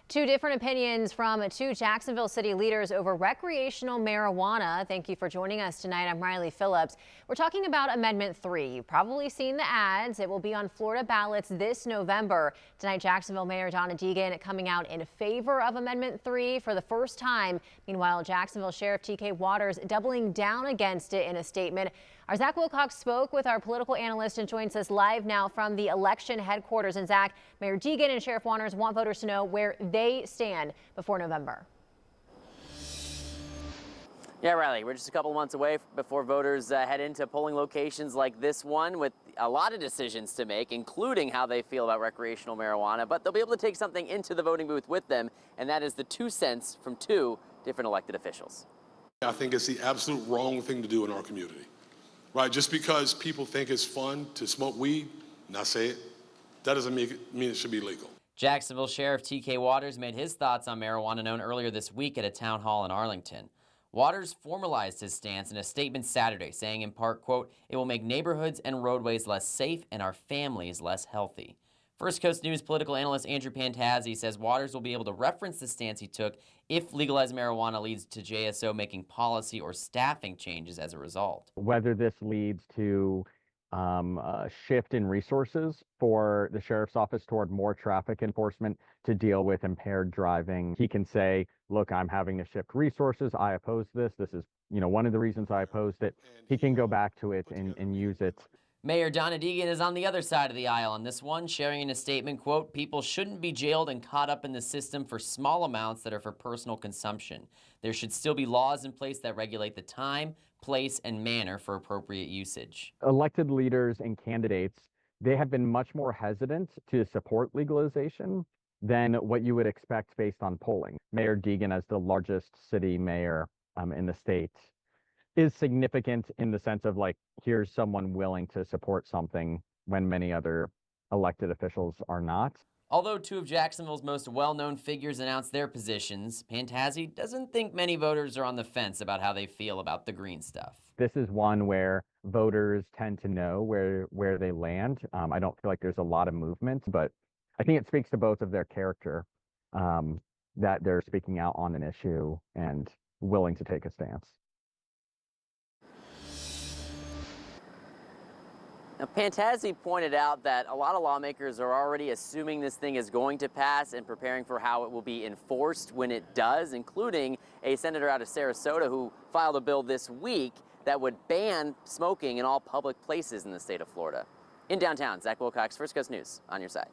Two different opinions from two Jacksonville city leaders over recreational marijuana. Thank you for joining us tonight. I'm Riley Phillips. We're talking about Amendment 3. You've probably seen the ads. It will be on Florida ballots this November. Tonight, Jacksonville Mayor Donna Deegan coming out in favor of Amendment 3 for the first time. Meanwhile, Jacksonville Sheriff TK Waters doubling down against it in a statement. Our Zach Wilcox spoke with our political analyst and joins us live now from the election headquarters. And Zach, Mayor Deegan and Sheriff Waters want voters to know where they stand before November. Yeah, Riley, we're just a couple months away before voters head into polling locations like this one with a lot of decisions to make, including how they feel about recreational marijuana. But they'll be able to take something into the voting booth with them, and that is the 2 cents from two different elected officials. I think it's the absolute wrong thing to do in our community, right? Just because people think it's fun to smoke weed, and I say it, that doesn't mean it should be legal. Jacksonville Sheriff TK Waters made his thoughts on marijuana known earlier this week at a town hall in Arlington. Waters formalized his stance in a statement Saturday, saying in part, quote, "It will make neighborhoods and roadways less safe and our families less healthy." First Coast News political analyst Andrew Pantazzi says Waters will be able to reference the stance he took if legalized marijuana leads to JSO making policy or staffing changes as a result. Whether this leads to a shift in resources for the sheriff's office toward more traffic enforcement to deal with impaired driving, he can say, look, I'm having to shift resources. I oppose this. This is, one of the reasons I opposed it. He can go back to it and use it. Mayor Donna Deegan is on the other side of the aisle on this one, sharing in a statement, quote, "People shouldn't be jailed and caught up in the system for small amounts that are for personal consumption. There should still be laws in place that regulate the time, place, and manner for appropriate usage." Elected leaders and candidates, they have been much more hesitant to support legalization than what you would expect based on polling. Mayor Deegan, as the largest city mayor in the state, is significant in the sense of here's someone willing to support something when many other elected officials are not. Although two of Jacksonville's most well-known figures announced their positions, Pantazzi doesn't think many voters are on the fence about how they feel about the green stuff. This is one where voters tend to know where they land. I don't feel like there's a lot of movement, but I think it speaks to both of their character that they're speaking out on an issue and willing to take a stance. Now, Pantazzi pointed out that a lot of lawmakers are already assuming this thing is going to pass and preparing for how it will be enforced when it does, including a senator out of Sarasota who filed a bill this week that would ban smoking in all public places in the state of Florida. In downtown, Zach Wilcox, First Coast News, on your side.